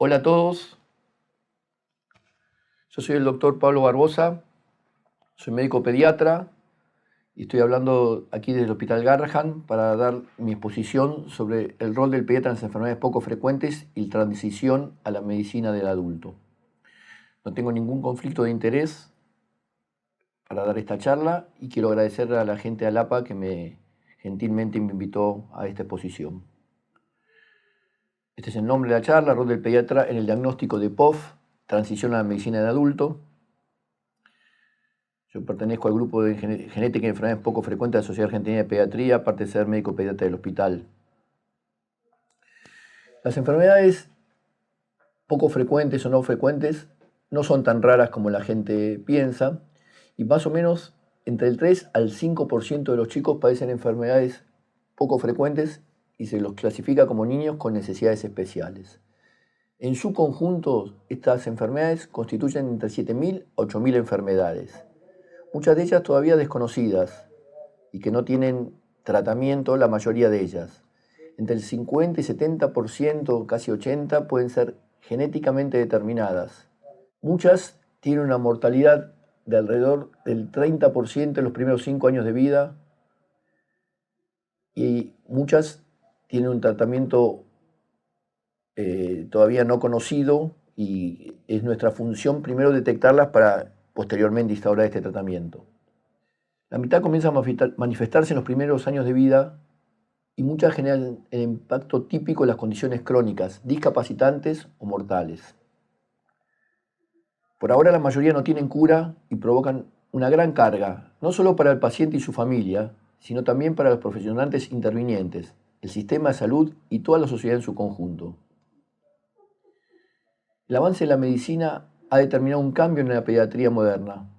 Hola a todos, yo soy el doctor Pablo Barbosa, soy médico pediatra y estoy hablando aquí del Hospital Garrahan para dar mi exposición sobre el rol del pediatra en las enfermedades poco frecuentes y la transición a la medicina del adulto. No tengo ningún conflicto de interés para dar esta charla y quiero agradecer a la gente de ALAPA que gentilmente me invitó a esta exposición. Este es el nombre de la charla, rol del pediatra en el diagnóstico de POF, transición a la medicina del adulto. Yo pertenezco al grupo de genética y enfermedades poco frecuentes de la Sociedad Argentina de Pediatría, aparte de ser médico pediatra del hospital. Las enfermedades poco frecuentes o no frecuentes no son tan raras como la gente piensa y más o menos entre el 3 al 5% de los chicos padecen enfermedades poco frecuentes y se los clasifica como niños con necesidades especiales. En su conjunto, estas enfermedades constituyen entre 7.000 a 8.000 enfermedades. Muchas de ellas todavía desconocidas y que no tienen tratamiento, la mayoría de ellas. Entre el 50 y 70%, casi 80%, pueden ser genéticamente determinadas. Muchas tienen una mortalidad de alrededor del 30% en los primeros 5 años de vida y muchas tienen un tratamiento todavía no conocido y es nuestra función primero detectarlas para posteriormente instaurar este tratamiento. La mitad comienza a manifestarse en los primeros años de vida y muchas generan el impacto típico de las condiciones crónicas, discapacitantes o mortales. Por ahora la mayoría no tienen cura y provocan una gran carga, no solo para el paciente y su familia, sino también para los profesionales intervinientes, el sistema de salud y toda la sociedad en su conjunto. El avance de la medicina ha determinado un cambio en la pediatría moderna.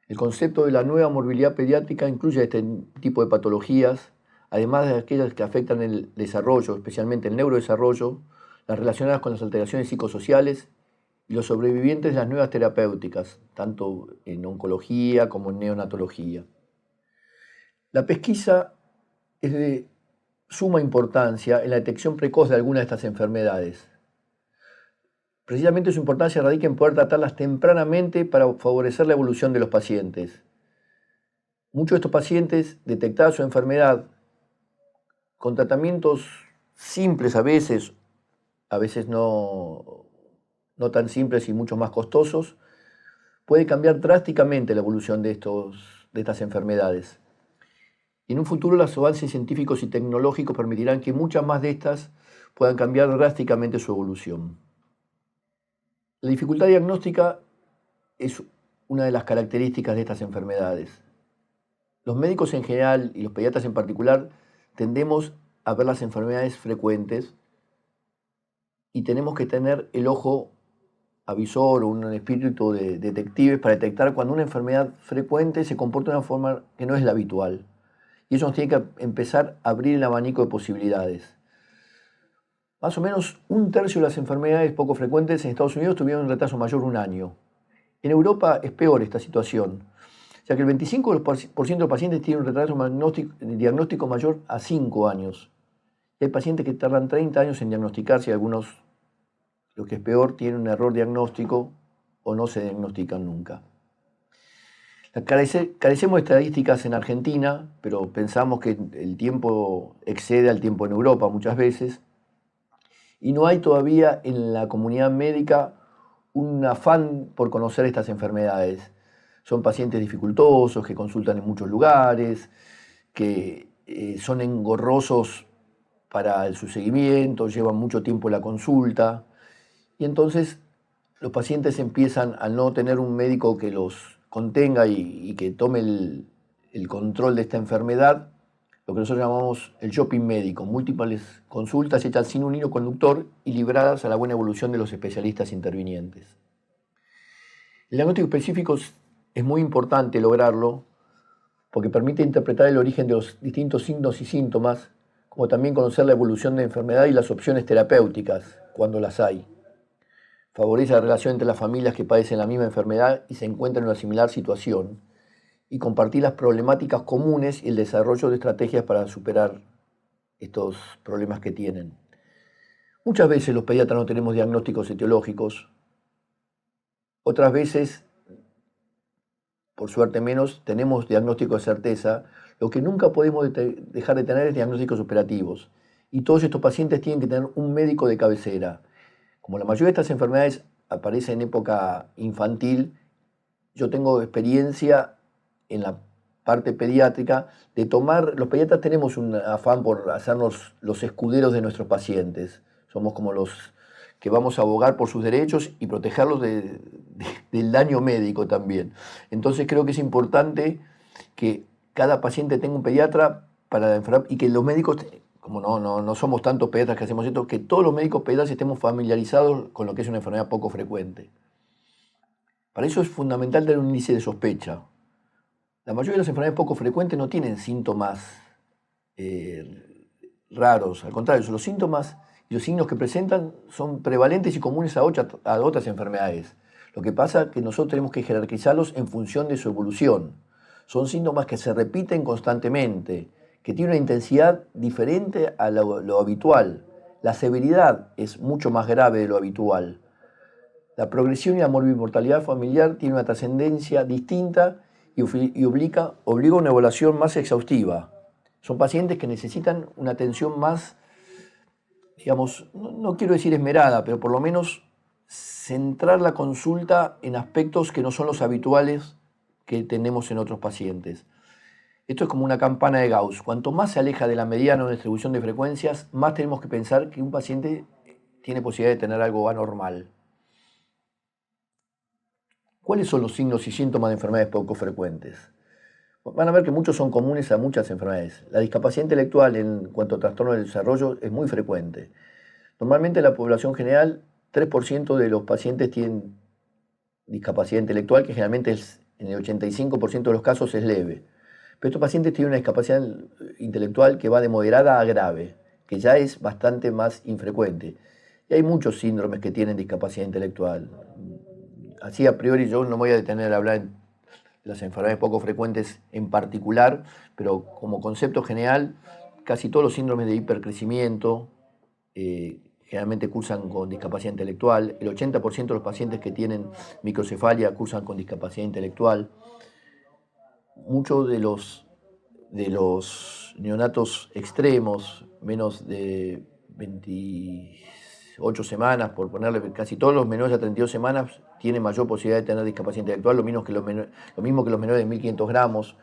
El concepto de la nueva morbilidad pediátrica incluye este tipo de patologías, además de aquellas que afectan el desarrollo, especialmente el neurodesarrollo, las relacionadas con las alteraciones psicosociales y los sobrevivientes de las nuevas terapéuticas, tanto en oncología como en neonatología. La pesquisa es de suma importancia en la detección precoz de algunas de estas enfermedades. Precisamente su importancia radica en poder tratarlas tempranamente para favorecer la evolución de los pacientes. Muchos de estos pacientes, detectada su enfermedad con tratamientos simples a veces no tan simples y mucho más costosos, puede cambiar drásticamente la evolución de estas enfermedades. Y en un futuro los avances científicos y tecnológicos permitirán que muchas más de estas puedan cambiar drásticamente su evolución. La dificultad diagnóstica es una de las características de estas enfermedades. Los médicos en general y los pediatras en particular tendemos a ver las enfermedades frecuentes y tenemos que tener el ojo avisor o un espíritu de detectives para detectar cuando una enfermedad frecuente se comporta de una forma que no es la habitual. Y eso nos tiene que empezar a abrir el abanico de posibilidades. Más o menos 1/3 de las enfermedades poco frecuentes en Estados Unidos tuvieron un retraso mayor de 1 año. En Europa es peor esta situación, ya que el 25% de los pacientes tienen un retraso diagnóstico mayor a 5 años. Y hay pacientes que tardan 30 años en diagnosticarse y algunos, lo que es peor, tienen un error diagnóstico o no se diagnostican nunca. Carecemos de estadísticas en Argentina, pero pensamos que el tiempo excede al tiempo en Europa muchas veces. Y no hay todavía en la comunidad médica un afán por conocer estas enfermedades. Son pacientes dificultosos, que consultan en muchos lugares, que son engorrosos para su seguimiento, llevan mucho tiempo la consulta. Y entonces los pacientes empiezan a no tener un médico que los contenga y que tome el control de esta enfermedad, lo que nosotros llamamos el shopping médico, múltiples consultas hechas sin un hilo conductor y libradas a la buena evolución de los especialistas intervinientes. El diagnóstico específico es muy importante lograrlo porque permite interpretar el origen de los distintos signos y síntomas, como también conocer la evolución de la enfermedad y las opciones terapéuticas, cuando las hay. Favorece la relación entre las familias que padecen la misma enfermedad y se encuentran en una similar situación, y compartir las problemáticas comunes y el desarrollo de estrategias para superar estos problemas que tienen. Muchas veces los pediatras no tenemos diagnósticos etiológicos, otras veces, por suerte menos, tenemos diagnósticos de certeza. Lo que nunca podemos dejar de tener es diagnósticos operativos. Y todos estos pacientes tienen que tener un médico de cabecera. Como la mayoría de estas enfermedades aparecen en época infantil, yo tengo experiencia en la parte pediátrica de los pediatras tenemos un afán por hacernos los escuderos de nuestros pacientes. Somos como los que vamos a abogar por sus derechos y protegerlos del daño médico también. Entonces creo que es importante que cada paciente tenga un pediatra y que los médicos, como no somos tantos pediatras que hacemos esto, que todos los médicos pediatras estemos familiarizados con lo que es una enfermedad poco frecuente. Para eso es fundamental tener un índice de sospecha. La mayoría de las enfermedades poco frecuentes no tienen síntomas raros, al contrario, los síntomas y los signos que presentan son prevalentes y comunes a otras enfermedades. Lo que pasa es que nosotros tenemos que jerarquizarlos en función de su evolución. Son síntomas que se repiten constantemente, que tienen una intensidad diferente a lo habitual. La severidad es mucho más grave de lo habitual. La progresión y la mortalidad familiar tienen una trascendencia distinta y obliga a una evaluación más exhaustiva. Son pacientes que necesitan una atención más, digamos, no quiero decir esmerada, pero por lo menos centrar la consulta en aspectos que no son los habituales que tenemos en otros pacientes. Esto es como una campana de Gauss. Cuanto más se aleja de la mediana o distribución de frecuencias, más tenemos que pensar que un paciente tiene posibilidad de tener algo anormal. ¿Cuáles son los signos y síntomas de enfermedades poco frecuentes? Van a ver que muchos son comunes a muchas enfermedades. La discapacidad intelectual en cuanto a trastorno del desarrollo es muy frecuente. Normalmente en la población general, 3% de los pacientes tienen discapacidad intelectual, que generalmente en el 85% de los casos es leve. Pero estos pacientes tienen una discapacidad intelectual que va de moderada a grave, que ya es bastante más infrecuente. Y hay muchos síndromes que tienen discapacidad intelectual. Así a priori yo no me voy a detener a hablar de las enfermedades poco frecuentes en particular, pero como concepto general, casi todos los síndromes de hipercrecimiento generalmente cursan con discapacidad intelectual. El 80% de los pacientes que tienen microcefalia cursan con discapacidad intelectual. Muchos de los neonatos extremos, menos de 28 semanas, por ponerle, casi todos los menores a 32 semanas tienen mayor posibilidad de tener discapacidad intelectual, lo mismo que los menores de 1.500 gramos.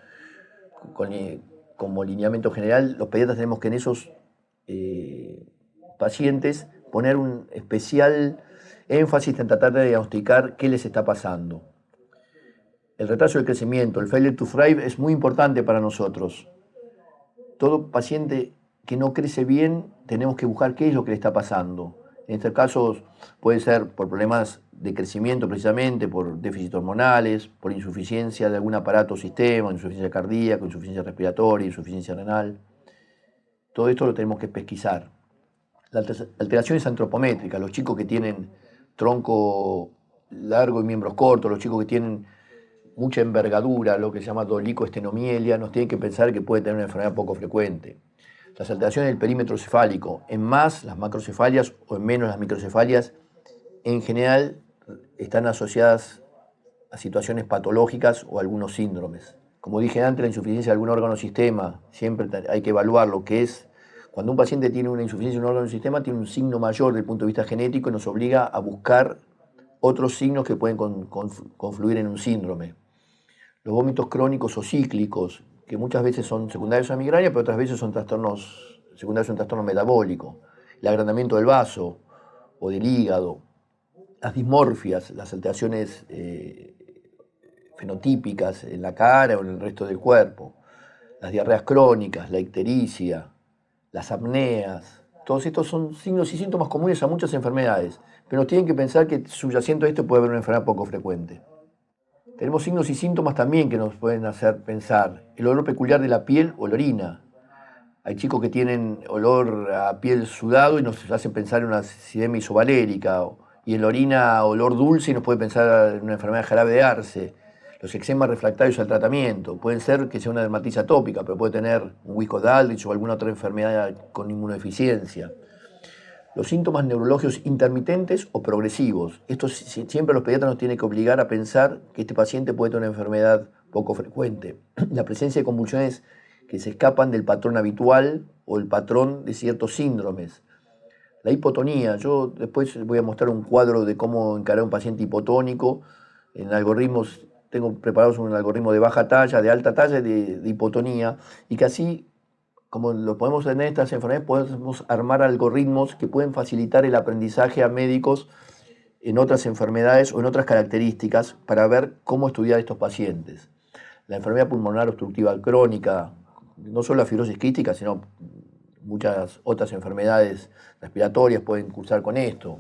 Como lineamiento general, los pediatras tenemos que en esos pacientes poner un especial énfasis en tratar de diagnosticar qué les está pasando. El retraso del crecimiento, el failure to thrive, es muy importante para nosotros. Todo paciente que no crece bien, tenemos que buscar qué es lo que le está pasando. En estos casos puede ser por problemas de crecimiento precisamente, por déficits hormonales, por insuficiencia de algún aparato o sistema, insuficiencia cardíaca, insuficiencia respiratoria, insuficiencia renal. Todo esto lo tenemos que pesquisar. Las alteraciones antropométricas, los chicos que tienen tronco largo y miembros cortos, los chicos que tienen mucha envergadura, lo que se llama dolicoestenomielia, nos tienen que pensar que puede tener una enfermedad poco frecuente. Las alteraciones del perímetro cefálico, en más las macrocefalias o en menos las microcefalias, en general están asociadas a situaciones patológicas o algunos síndromes. Como dije antes, la insuficiencia de algún órgano o sistema, siempre hay que evaluar lo que es. Cuando un paciente tiene una insuficiencia de un órgano o sistema, tiene un signo mayor desde el punto de vista genético y nos obliga a buscar otros signos que pueden confluir en un síndrome. Los vómitos crónicos o cíclicos, que muchas veces son secundarios a migraña, pero otras veces son secundarios a un trastorno metabólico. El agrandamiento del vaso o del hígado. Las dismorfias, las alteraciones fenotípicas en la cara o en el resto del cuerpo. Las diarreas crónicas, la ictericia, las apneas. Todos estos son signos y síntomas comunes a muchas enfermedades, pero nos tienen que pensar que subyacente a esto puede haber una enfermedad poco frecuente. Tenemos signos y síntomas también que nos pueden hacer pensar. El olor peculiar de la piel o la orina. Hay chicos que tienen olor a piel sudado y nos hacen pensar en una acidemia isovalérica. Y en la orina olor dulce y nos puede pensar en una enfermedad de jarabe de arce. Los eczemas refractarios al tratamiento. Pueden ser que sea una dermatitis atópica, pero puede tener un Wiskott-Aldrich o alguna otra enfermedad con inmunodeficiencia. Los síntomas neurológicos intermitentes o progresivos. Esto siempre los pediatras nos tienen que obligar a pensar que este paciente puede tener una enfermedad poco frecuente. La presencia de convulsiones que se escapan del patrón habitual o el patrón de ciertos síndromes. La hipotonía. Yo después voy a mostrar un cuadro de cómo encarar un paciente hipotónico. En algoritmos, tengo preparados un algoritmo de baja talla, de alta talla y de hipotonía, y que así, como lo podemos tener en estas enfermedades, podemos armar algoritmos que pueden facilitar el aprendizaje a médicos en otras enfermedades o en otras características para ver cómo estudiar estos pacientes. La enfermedad pulmonar obstructiva crónica, no solo la fibrosis quística, sino muchas otras enfermedades respiratorias pueden cursar con esto.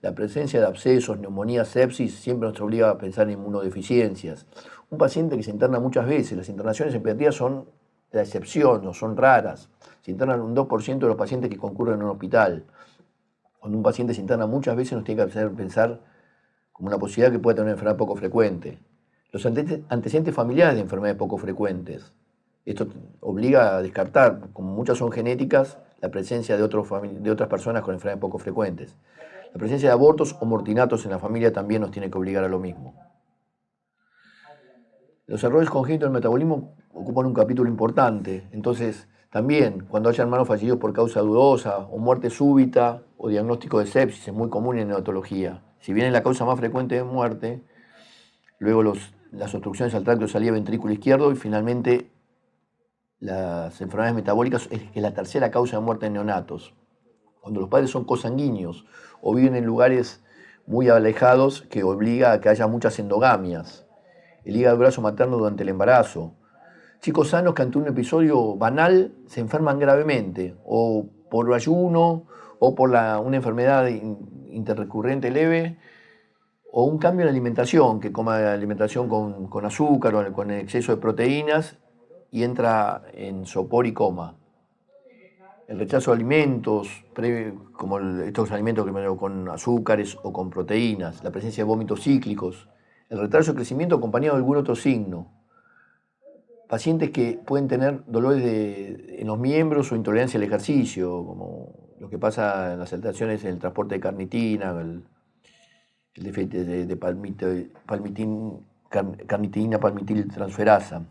La presencia de abscesos, neumonía, sepsis siempre nos obliga a pensar en inmunodeficiencias. Un paciente que se interna muchas veces, las internaciones en pediatría son la excepción, no son raras. Se internan un 2% de los pacientes que concurren en un hospital. Cuando un paciente se interna muchas veces nos tiene que hacer pensar como una posibilidad que puede tener una enfermedad poco frecuente. Los antecedentes familiares de enfermedades poco frecuentes. Esto obliga a descartar, como muchas son genéticas, la presencia de otras personas con enfermedades poco frecuentes. La presencia de abortos o mortinatos en la familia también nos tiene que obligar a lo mismo. Los errores congénitos del metabolismo ocupan un capítulo importante. Entonces, también, cuando haya hermanos fallecidos por causa dudosa o muerte súbita o diagnóstico de sepsis, es muy común en neonatología. Si bien es la causa más frecuente de muerte, luego las obstrucciones al tracto de salida ventrículo izquierdo y finalmente las enfermedades metabólicas es la tercera causa de muerte en neonatos. Cuando los padres son cosanguíneos o viven en lugares muy alejados que obliga a que haya muchas endogamias. El hígado graso materno durante el embarazo. Chicos sanos que ante un episodio banal se enferman gravemente, o por ayuno, o por una enfermedad interrecurrente leve, o un cambio en la alimentación, que coma alimentación con azúcar o con exceso de proteínas y entra en sopor y coma. El rechazo de alimentos, como estos alimentos con azúcares o con proteínas, la presencia de vómitos cíclicos, el retraso de crecimiento acompañado de algún otro signo. Pacientes que pueden tener dolores en los miembros o intolerancia al ejercicio, como lo que pasa en las alteraciones en el transporte de carnitina, el defecto de carnitina palmitiltransferasa.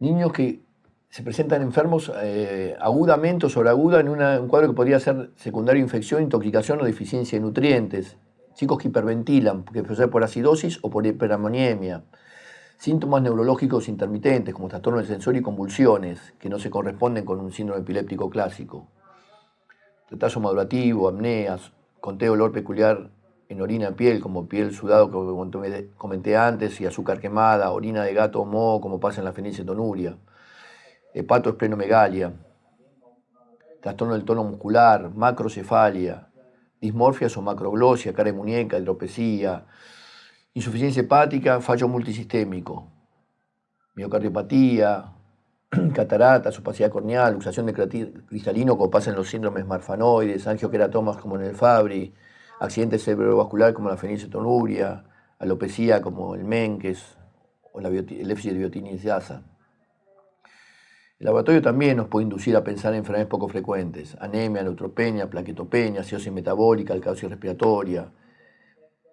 Niños que se presentan enfermos agudamente o sobreaguda en un cuadro que podría ser secundario a infección, intoxicación o deficiencia de nutrientes. Chicos que hiperventilan, que puede ser por acidosis o por hiperamoniemia. Síntomas neurológicos intermitentes, como trastorno del sensorio y convulsiones, que no se corresponden con un síndrome epiléptico clásico. Retraso madurativo, apneas, conteo de olor peculiar en orina en piel, como piel sudado, como comenté antes, y azúcar quemada, orina de gato o moho, como pasa en la fenilcetonuria. Hepatoesplenomegalia, trastorno del tono muscular, macrocefalia, dismorfias o macroglosia, cara de muñeca, hidropesía, insuficiencia hepática, fallo multisistémico, miocardiopatía, cataratas, opacidad corneal, luxación de cristalino, como pasa en los síndromes marfanoides, angioqueratomas como en el Fabry, accidente cerebrovascular como la fenilcetonuria, alopecia como el Menkes o el déficit de biotinidasa. El laboratorio también nos puede inducir a pensar en enfermedades poco frecuentes, anemia, neutropenia, plaquetopenia, cirrosis metabólica, alcalosis respiratoria,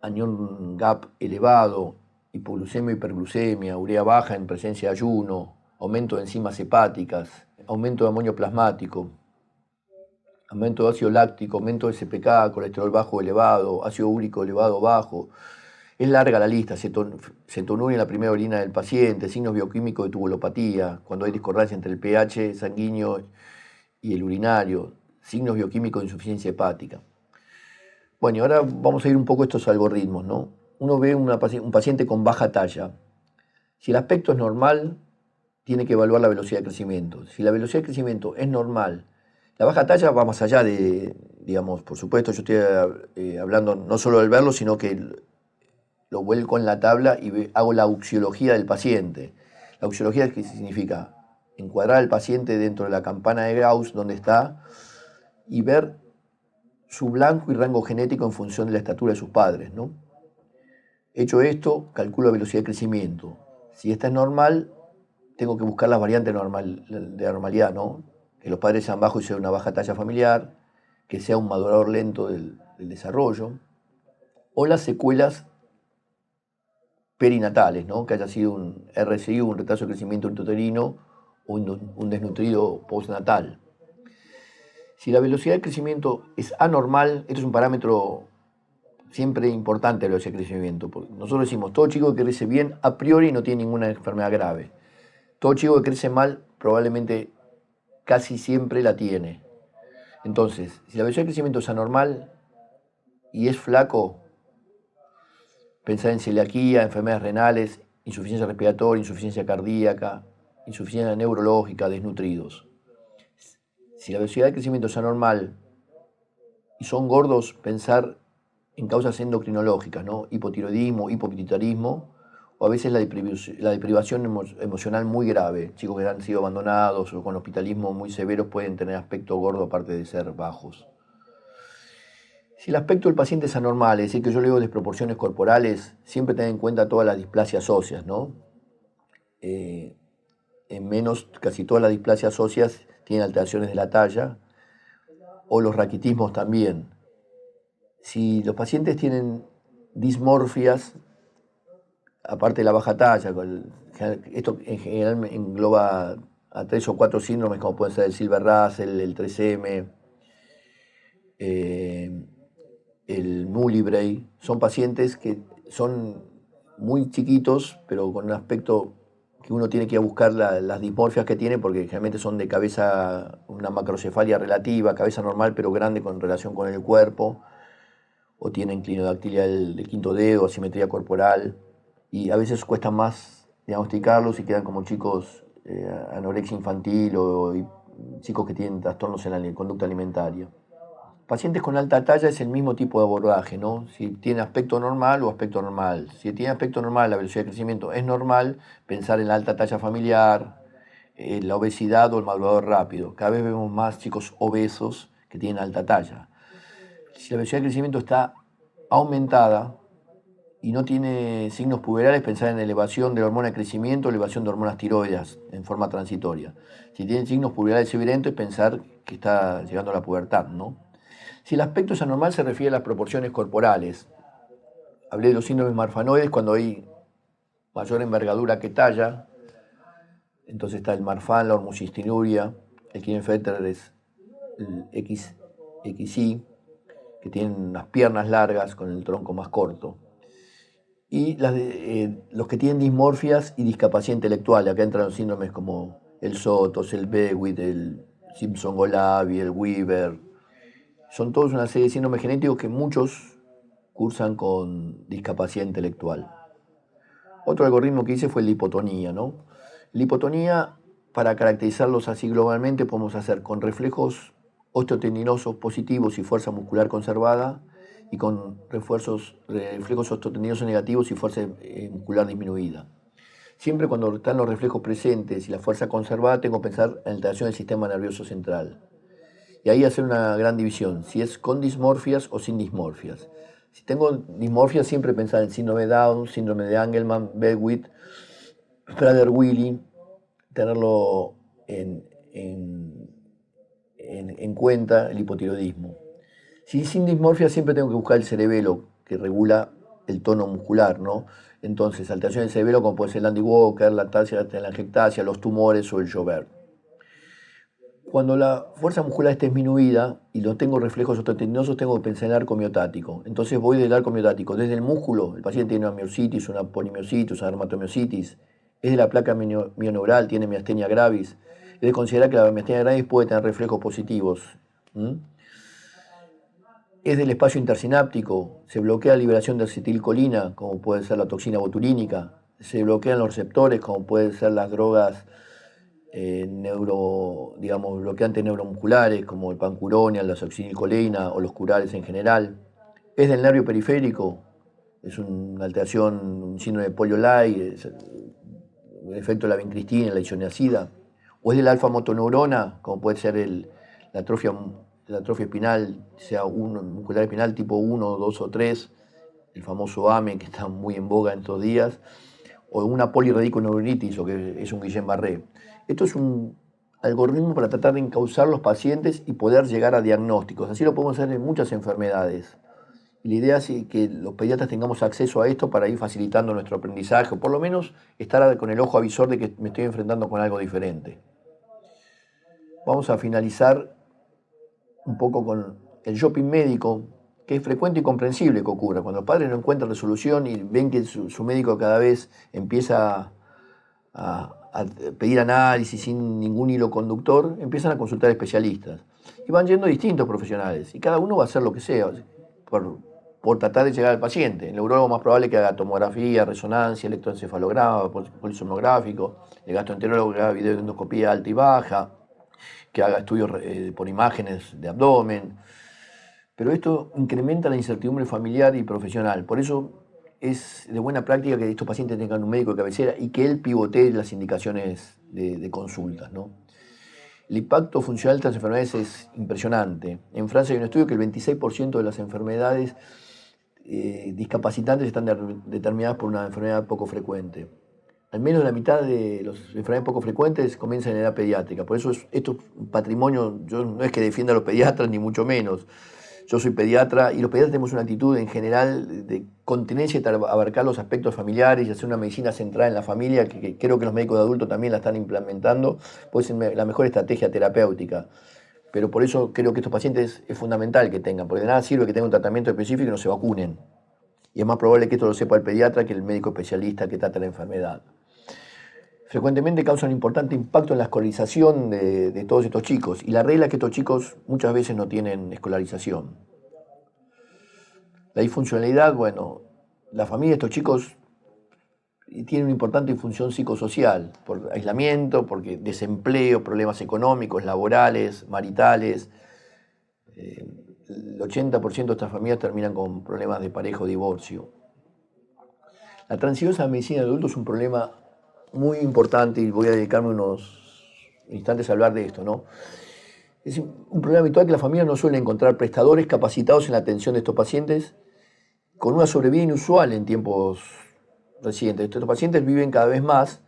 anión GAP elevado, hipoglucemia, hiperglucemia, urea baja en presencia de ayuno, aumento de enzimas hepáticas, aumento de amonio plasmático, aumento de ácido láctico, aumento de SPK, colesterol bajo elevado, ácido úrico elevado bajo. Es larga la lista, cetonuria en la primera orina del paciente, signos bioquímicos de tubulopatía, cuando hay discordancia entre el pH sanguíneo y el urinario, signos bioquímicos de insuficiencia hepática. Bueno, y ahora vamos a ir un poco a estos algoritmos, ¿no? Uno ve un paciente con baja talla. Si el aspecto es normal, tiene que evaluar la velocidad de crecimiento. Si la velocidad de crecimiento es normal, la baja talla va más allá de, digamos, por supuesto, yo estoy hablando no solo del verlo, sino que lo vuelco en la tabla y hago la auxiología del paciente. La auxiología, ¿qué significa? Encuadrar al paciente dentro de la campana de Gauss, donde está, y ver su blanco y rango genético en función de la estatura de sus padres, ¿no? Hecho esto, calculo la velocidad de crecimiento. Si esta es normal, tengo que buscar las variantes de normalidad, ¿no? Que los padres sean bajos y sea una baja talla familiar, que sea un madurador lento del desarrollo, o las secuelas perinatales, ¿no? Que haya sido un RSI, un retraso de crecimiento intrauterino o un desnutrido postnatal. Si la velocidad de crecimiento es anormal, esto es un parámetro siempre importante de la velocidad de crecimiento. Porque nosotros decimos, todo chico que crece bien a priori no tiene ninguna enfermedad grave. Todo chico que crece mal probablemente casi siempre la tiene. Entonces, si la velocidad de crecimiento es anormal y es flaco, pensar en celiaquía, enfermedades renales, insuficiencia respiratoria, insuficiencia cardíaca, insuficiencia neurológica, desnutridos. Si la velocidad de crecimiento es anormal y son gordos, pensar en causas endocrinológicas, ¿no? Hipotiroidismo, hipopituitarismo, o a veces la deprivación emocional muy grave. Chicos que han sido abandonados o con hospitalismo muy severos pueden tener aspecto gordo aparte de ser bajos. Si el aspecto del paciente es anormal, es decir, que yo le digo desproporciones corporales, siempre ten en cuenta todas las displasias óseas, ¿no? En menos, casi todas las displasias óseas tienen alteraciones de la talla, o los raquitismos también. Si los pacientes tienen dismorfias, aparte de la baja talla, esto en general engloba a 3 o 4 síndromes como pueden ser el Silver-Russell, el 3M, el Nullibrae, son pacientes que son muy chiquitos, pero con un aspecto que uno tiene que ir a buscar las dismorfias que tiene, porque generalmente son de cabeza, una macrocefalia relativa, cabeza normal pero grande con relación con el cuerpo, o tienen clinodactilia del quinto dedo, asimetría corporal, y a veces cuesta más diagnosticarlos y quedan como chicos anorexia infantil o chicos que tienen trastornos en la conducta alimentaria. Pacientes con alta talla es el mismo tipo de abordaje, ¿no? Si tiene aspecto normal o aspecto normal. Si tiene aspecto normal, la velocidad de crecimiento es normal, pensar en la alta talla familiar, la obesidad o el madurador rápido. Cada vez vemos más chicos obesos que tienen alta talla. Si la velocidad de crecimiento está aumentada y no tiene signos puberales, pensar en elevación de la hormona de crecimiento o elevación de hormonas tiroides en forma transitoria. Si tiene signos puberales evidentes, pensar que está llegando a la pubertad, ¿no? Si el aspecto es anormal, se refiere a las proporciones corporales. Hablé de los síndromes marfanoides cuando hay mayor envergadura que talla. Entonces está el Marfan, la hormocistinuria, el Klinefelter es el XY, que tienen unas piernas largas con el tronco más corto. Y los que tienen dismorfias y discapacidad intelectual. Acá entran los síndromes como el Sotos, el Bewit, el Simpson-Golabi, el Weaver. Son todos una serie de síndromes genéticos que muchos cursan con discapacidad intelectual. Otro algoritmo que hice fue la hipotonía, ¿no? La hipotonía, para caracterizarlos así globalmente, podemos hacer con reflejos osteotendinosos positivos y fuerza muscular conservada, y con reflejos osteotendinosos negativos y fuerza muscular disminuida. Siempre cuando están los reflejos presentes y la fuerza conservada, tengo que pensar en alteración del sistema nervioso central. Y ahí hacer una gran división, si es con dismorfias o sin dismorfias. Si tengo dismorfias, siempre pensar en síndrome de Down, síndrome de Angelman, Bewit, Prader-Willi, tenerlo en cuenta el hipotiroidismo. Si sin dismorfia, siempre tengo que buscar el cerebelo, que regula el tono muscular, ¿no? Entonces, alteración del cerebelo, como puede ser el Andy Walker, la telangiectasia, los tumores o el Joubert. Cuando la fuerza muscular está disminuida y no tengo reflejos osteotendinosos, tengo que pensar en el arco miocárdico. Entonces voy del arco miocárdico, desde el músculo, el paciente tiene una miositis, una polimiositis, una dermatomiositis, es de la placa mioneural, tiene miastenia gravis. Es de considerar que la miastenia gravis puede tener reflejos positivos. Es del espacio intersináptico, se bloquea la liberación de acetilcolina, como puede ser la toxina botulínica, se bloquean los receptores, como pueden ser las drogas bloqueantes neuromusculares como el pancuronial, la succinilcolina o los curales en general. Es del nervio periférico, es una alteración, un síndrome de polio-like, un efecto de la vincristina, la isoniazida. O es del alfa-motoneurona, como puede ser la atrofia espinal, sea muscular espinal tipo 1, 2 o 3, el famoso AME que está muy en boga en estos días, o una polirradiculoneuritis, o que es un Guillain-Barré. Esto es un algoritmos para tratar de encauzar los pacientes y poder llegar a diagnósticos. Así lo podemos hacer en muchas enfermedades. Y la idea es que los pediatras tengamos acceso a esto para ir facilitando nuestro aprendizaje, o por lo menos estar con el ojo avisor de que me estoy enfrentando con algo diferente. Vamos a finalizar un poco con el shopping médico, que es frecuente y comprensible que ocurra. Cuando los padres no encuentran resolución y ven que su médico cada vez empieza a pedir análisis sin ningún hilo conductor, empiezan a consultar especialistas. Y van yendo distintos profesionales, y cada uno va a hacer lo que sea por tratar de llegar al paciente. El neurólogo más probable que haga tomografía, resonancia, electroencefalograma, polisomnográfico, el gastroenterólogo que haga videoendoscopía alta y baja, que haga estudios por imágenes de abdomen. Pero esto incrementa la incertidumbre familiar y profesional. Por eso es de buena práctica que estos pacientes tengan un médico de cabecera y que él pivotee las indicaciones de consultas, ¿no? El impacto funcional de estas enfermedades es impresionante. En Francia hay un estudio que el 26% de las enfermedades discapacitantes están determinadas por una enfermedad poco frecuente. Al menos la mitad de las enfermedades poco frecuentes comienzan en edad pediátrica. Por eso esto es un patrimonio, yo no es que defienda a los pediatras, ni mucho menos. Yo soy pediatra y los pediatras tenemos una actitud en general de continencia y abarcar los aspectos familiares y hacer una medicina centrada en la familia, que creo que los médicos de adultos también la están implementando, puede ser la mejor estrategia terapéutica. Pero por eso creo que estos pacientes es fundamental que tengan, porque de nada sirve que tengan un tratamiento específico y no se vacunen. Y es más probable que esto lo sepa el pediatra que el médico especialista que trata la enfermedad. Frecuentemente causan importante impacto en la escolarización de todos estos chicos. Y la regla es que estos chicos muchas veces no tienen escolarización. La disfuncionalidad, bueno, la familia de estos chicos tiene una importante función psicosocial, por aislamiento, porque desempleo, problemas económicos, laborales, maritales. El 80% de estas familias terminan con problemas de pareja o divorcio. La transición a la medicina de adultos es un problema muy importante y voy a dedicarme unos instantes a hablar de esto, ¿no? Es un problema habitual que las familias no suelen encontrar prestadores capacitados en la atención de estos pacientes con una sobrevida inusual en tiempos recientes. Estos pacientes viven cada vez más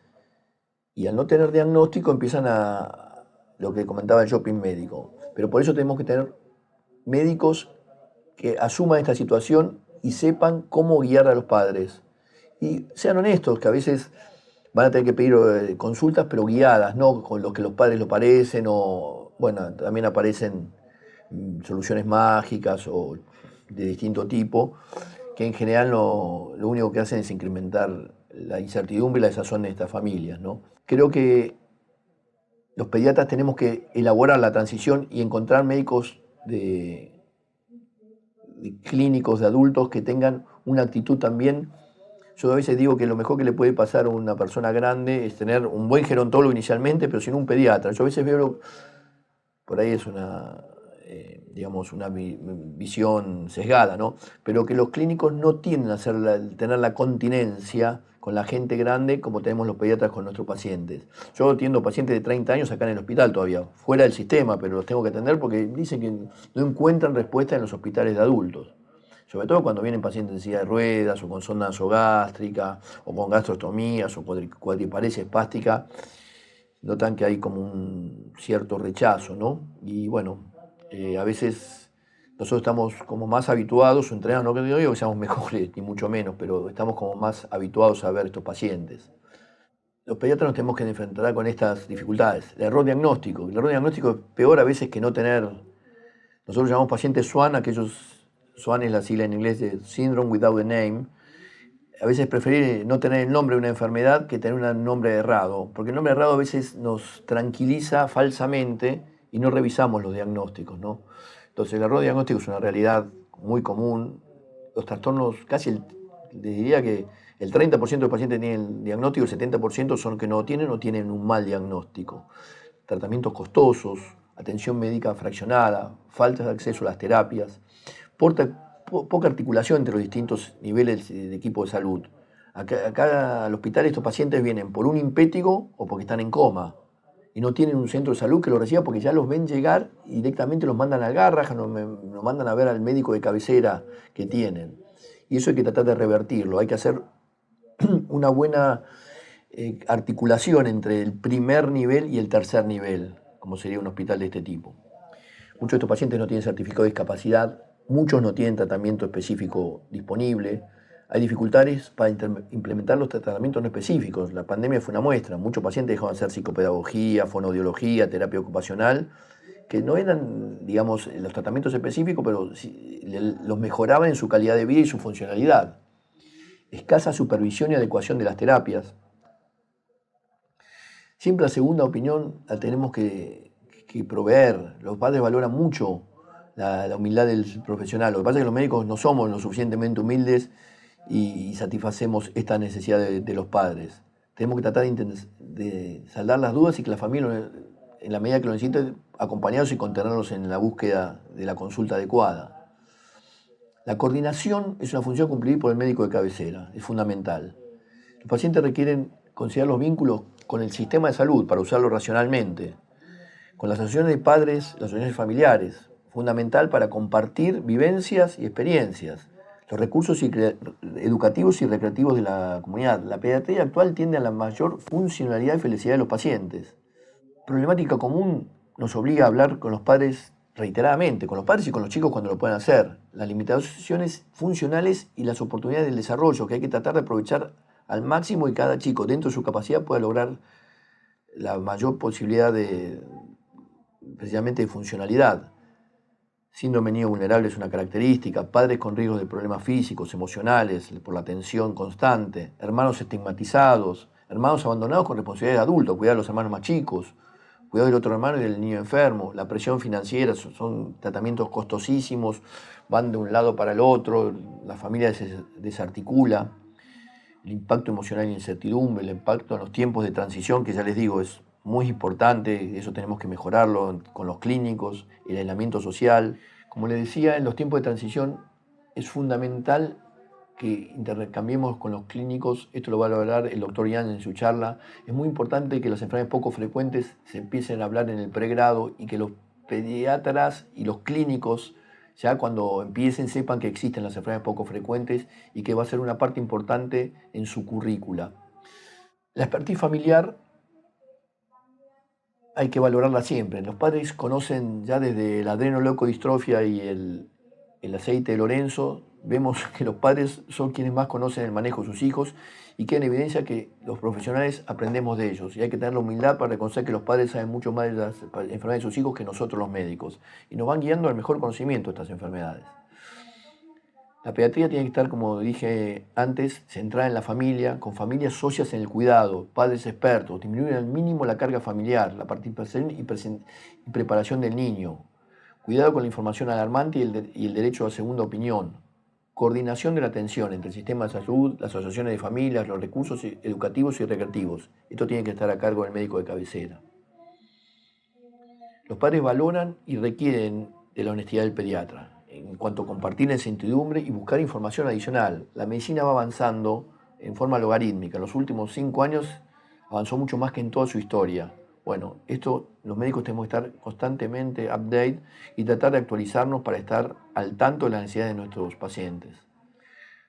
y al no tener diagnóstico empiezan a lo que comentaba el shopping médico. Pero por eso tenemos que tener médicos que asuman esta situación y sepan cómo guiar a los padres. Y sean honestos, que a veces van a tener que pedir consultas, pero guiadas, no con lo que los padres lo parecen, o bueno, también aparecen soluciones mágicas o de distinto tipo, que en general lo único que hacen es incrementar la incertidumbre y la desazón de estas familias, ¿no? Creo que los pediatras tenemos que elaborar la transición y encontrar médicos de clínicos de adultos que tengan una actitud también. Yo a veces digo que lo mejor que le puede pasar a una persona grande es tener un buen gerontólogo inicialmente, pero sin un pediatra. Yo a veces veo, por ahí es una, digamos, una visión sesgada, ¿no? Pero que los clínicos no tienden a tener la continencia con la gente grande como tenemos los pediatras con nuestros pacientes. Yo atiendo pacientes de 30 años acá en el hospital todavía, fuera del sistema, pero los tengo que atender porque dicen que no encuentran respuesta en los hospitales de adultos. Sobre todo cuando vienen pacientes en silla de ruedas, o con sonda nasogástrica, o con gastrostomías, o cuadriparesia espástica, notan que hay como un cierto rechazo, ¿no? Y bueno, a veces nosotros estamos como más habituados, o entrenados, no que digo que seamos mejores, ni mucho menos, pero estamos como más habituados a ver estos pacientes. Los pediatras nos tenemos que enfrentar con estas dificultades. El error diagnóstico es peor a veces que no tener. Nosotros llamamos pacientes SWAN, SWAN es la sigla en inglés de Syndrome Without a Name. A veces preferir no tener el nombre de una enfermedad que tener un nombre errado, porque el nombre errado a veces nos tranquiliza falsamente y no revisamos los diagnósticos, ¿no? Entonces el error diagnóstico es una realidad muy común. Los trastornos, diría que el 30% de los pacientes tienen el diagnóstico, el 70% son que no tienen o tienen un mal diagnóstico. Tratamientos costosos, atención médica fraccionada, falta de acceso a las terapias, poca articulación entre los distintos niveles de equipo de salud. Acá al hospital estos pacientes vienen por un impétigo o porque están en coma y no tienen un centro de salud que los reciba porque ya los ven llegar y directamente los mandan al Garrahan, nos mandan a ver al médico de cabecera que tienen. Y eso hay que tratar de revertirlo, hay que hacer una buena articulación entre el primer nivel y el tercer nivel, como sería un hospital de este tipo. Muchos de estos pacientes no tienen certificado de discapacidad, muchos no tienen tratamiento específico disponible. Hay dificultades para implementar los tratamientos no específicos. La pandemia fue una muestra. Muchos pacientes dejaron de hacer psicopedagogía, fonoaudiología, terapia ocupacional, que no eran, digamos, los tratamientos específicos, pero los mejoraban en su calidad de vida y su funcionalidad. Escasa supervisión y adecuación de las terapias. Siempre la segunda opinión la tenemos que proveer. Los padres valoran mucho la humildad del profesional. Lo que pasa es que los médicos no somos lo suficientemente humildes y satisfacemos esta necesidad de los padres. Tenemos que tratar de saldar las dudas y que la familia, en la medida que lo necesite, acompañarlos y contenerlos en la búsqueda de la consulta adecuada. La coordinación es una función cumplida por el médico de cabecera, es fundamental. Los pacientes requieren considerar los vínculos con el sistema de salud para usarlo racionalmente, con las asociaciones de padres, las asociaciones familiares, fundamental para compartir vivencias y experiencias, los recursos educativos y recreativos de la comunidad. La pediatría actual tiende a la mayor funcionalidad y felicidad de los pacientes. Problemática común nos obliga a hablar con los padres reiteradamente, con los padres y con los chicos cuando lo pueden hacer, las limitaciones funcionales y las oportunidades del desarrollo que hay que tratar de aprovechar al máximo y cada chico dentro de su capacidad pueda lograr la mayor posibilidad precisamente de funcionalidad. Síndrome de niño vulnerable es una característica, padres con riesgos de problemas físicos, emocionales, por la tensión constante, hermanos estigmatizados, hermanos abandonados con responsabilidad de adultos, cuidar a los hermanos más chicos, cuidado del otro hermano y del niño enfermo, la presión financiera, son tratamientos costosísimos, van de un lado para el otro, la familia se desarticula, el impacto emocional y incertidumbre, el impacto en los tiempos de transición, que ya les digo, es muy importante, eso tenemos que mejorarlo con los clínicos, el aislamiento social. Como les decía, en los tiempos de transición es fundamental que intercambiemos con los clínicos, esto lo va a hablar el doctor Ian en su charla, es muy importante que las enfermedades poco frecuentes se empiecen a hablar en el pregrado y que los pediatras y los clínicos ya cuando empiecen sepan que existen las enfermedades poco frecuentes y que va a ser una parte importante en su currícula. La expertise familiar hay que valorarla siempre. Los padres conocen ya desde la adrenoleucodistrofia y el aceite de Lorenzo, vemos que los padres son quienes más conocen el manejo de sus hijos y queda en evidencia que los profesionales aprendemos de ellos. Y hay que tener la humildad para reconocer que los padres saben mucho más de las enfermedades de sus hijos que nosotros los médicos. Y nos van guiando al mejor conocimiento de estas enfermedades. La pediatría tiene que estar, como dije antes, centrada en la familia, con familias socias en el cuidado, padres expertos, disminuir al mínimo la carga familiar, la participación y preparación del niño, cuidado con la información alarmante y el derecho a segunda opinión, coordinación de la atención entre el sistema de salud, las asociaciones de familias, los recursos educativos y recreativos. Esto tiene que estar a cargo del médico de cabecera. Los padres valoran y requieren de la honestidad del pediatra en cuanto a compartir la incertidumbre y buscar información adicional. La medicina va avanzando en forma logarítmica. En los últimos 5 años avanzó mucho más que en toda su historia. Bueno, esto los médicos tenemos que estar constantemente update y tratar de actualizarnos para estar al tanto de las necesidades de nuestros pacientes.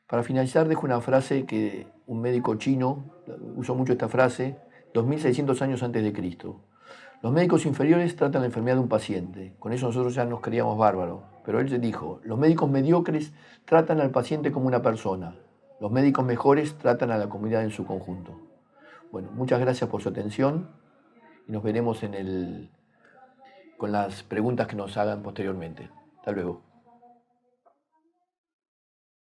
Para finalizar, dejo una frase que un médico chino usó mucho esta frase, 2600 años antes de Cristo. Los médicos inferiores tratan la enfermedad de un paciente. Con eso nosotros ya nos creíamos bárbaros. Pero él dijo, los médicos mediocres tratan al paciente como una persona. Los médicos mejores tratan a la comunidad en su conjunto. Bueno, muchas gracias por su atención y nos veremos con las preguntas que nos hagan posteriormente. Hasta luego.